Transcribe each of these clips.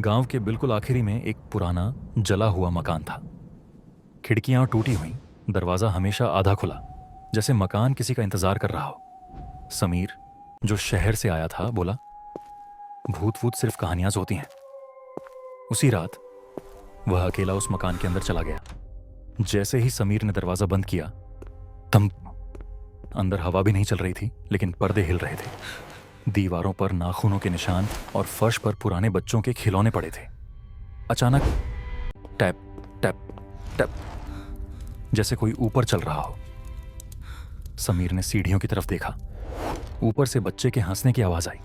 गांव के बिल्कुल आखिरी में एक पुराना जला हुआ मकान था। खिड़कियां टूटी हुई, दरवाजा हमेशा आधा खुला, जैसे मकान किसी का इंतजार कर रहा हो। समीर, जो शहर से आया था, बोला, भूत वूत सिर्फ कहानियां होती हैं। उसी रात वह अकेला उस मकान के अंदर चला गया। जैसे ही समीर ने दरवाजा बंद किया, तम अंदर हवा भी नहीं चल रही थी, लेकिन पर्दे हिल रहे थे। दीवारों पर नाखूनों के निशान और फर्श पर पुराने बच्चों के खिलौने पड़े थे। अचानक टैप टैप टैप, जैसे कोई ऊपर चल रहा हो। समीर ने सीढ़ियों की तरफ देखा। ऊपर से बच्चे के हंसने की आवाज आई,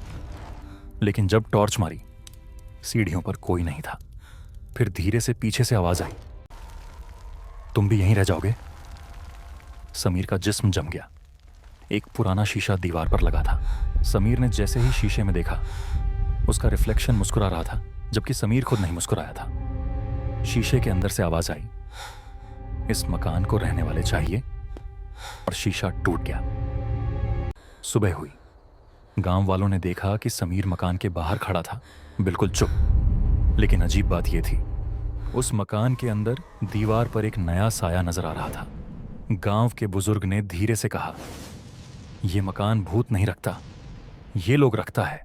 लेकिन जब टॉर्च मारी, सीढ़ियों पर कोई नहीं था। फिर धीरे से पीछे से आवाज आई, तुम भी यहीं रह जाओगे? समीर का जिस्म जम गया। एक पुराना शीशा दीवार पर लगा था। समीर ने जैसे ही शीशे में देखा, उसका रिफ्लेक्शन मुस्कुरा रहा था, जबकि समीर खुद नहीं मुस्कुराया था। शीशे के अंदर से आवाज आई, इस मकान को रहने वाले चाहिए। और शीशा टूट गया। सुबह हुई। गांव वालों ने देखा कि समीर मकान के बाहर खड़ा था, बिल्कुल चुप। लेकिन अजीब बात यह थी, उस मकान के अंदर दीवार पर एक नया साया नजर आ रहा था। गांव के बुजुर्ग ने धीरे से कहा, यह मकान भूत नहीं रखता, ये लोग रखता है।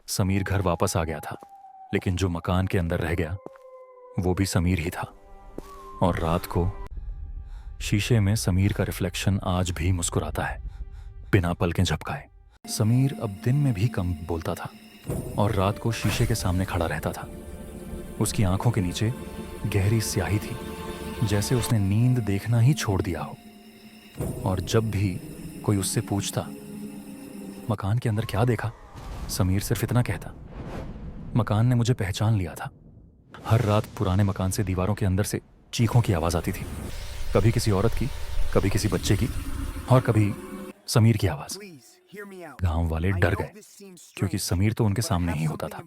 समीर घर वापस आ गया था, लेकिन जो मकान के अंदर रह गया वो भी समीर ही था। और रात को शीशे में समीर का रिफ्लेक्शन आज भी मुस्कुराता है, बिना पलकें झपकाए। समीर अब दिन में भी कम बोलता था और रात को शीशे के सामने खड़ा रहता था। उसकी आंखों के नीचे गहरी स्याही थी, जैसे उसने नींद देखना ही छोड़ दिया हो। और जब भी कोई उससे पूछता, मकान के अंदर क्या देखा, समीर सिर्फ इतना कहता, मकान ने मुझे पहचान लिया था। हर रात पुराने मकान से दीवारों के अंदर से चीखों की आवाज आती थी, कभी किसी औरत की, कभी किसी बच्चे की, और कभी समीर की आवाज। गांव वाले डर गए, क्योंकि समीर तो उनके सामने ही होता था।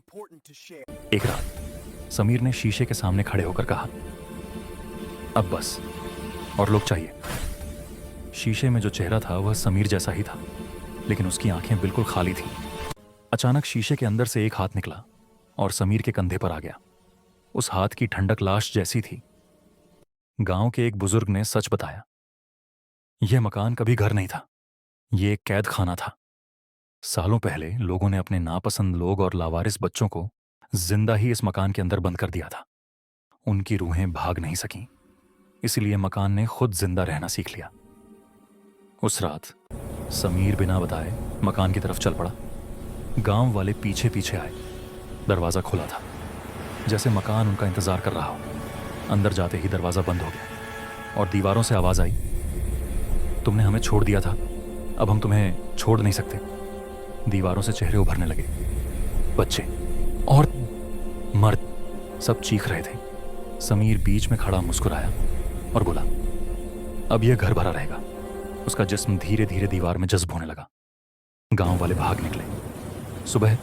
एक रात समीर ने शीशे के सामने खड़े होकर कहा, अब बस, और लोग चाहिए। शीशे में जो चेहरा था वह समीर जैसा ही था, लेकिन उसकी आंखें बिल्कुल खाली थीं। अचानक शीशे के अंदर से एक हाथ निकला और समीर के कंधे पर आ गया। उस हाथ की ठंडक लाश जैसी थी। गांव के एक बुजुर्ग ने सच बताया, यह मकान कभी घर नहीं था, यह एक कैद खाना था। सालों पहले लोगों ने अपने नापसंद लोग और लावारिस बच्चों को जिंदा ही इस मकान के अंदर बंद कर दिया था। उनकी रूहें भाग नहीं सकीं, इसलिए मकान ने खुद जिंदा रहना सीख लिया। उस रात समीर बिना बताए मकान की तरफ चल पड़ा। गांव वाले पीछे पीछे आए। दरवाजा खुला था, जैसे मकान उनका इंतजार कर रहा हो। अंदर जाते ही दरवाजा बंद हो गया और दीवारों से आवाज आई, तुमने हमें छोड़ दिया था, अब हम तुम्हें छोड़ नहीं सकते। दीवारों से चेहरे उभरने लगे। बच्चे और मर्द सब चीख रहे थे। समीर बीच में खड़ा मुस्कुराया और बोला, अब यह घर भरा रहेगा। उसका जिस्म धीरे धीरे दीवार में जज्ब होने लगा। गांव वाले भाग निकले। सुबह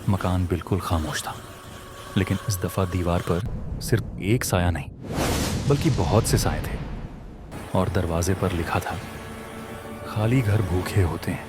मकान बिल्कुल खामोश था, लेकिन इस दफा दीवार पर सिर्फ एक साया नहीं, बल्कि बहुत से साए थे। और दरवाजे पर लिखा था, खाली घर भूखे होते हैं।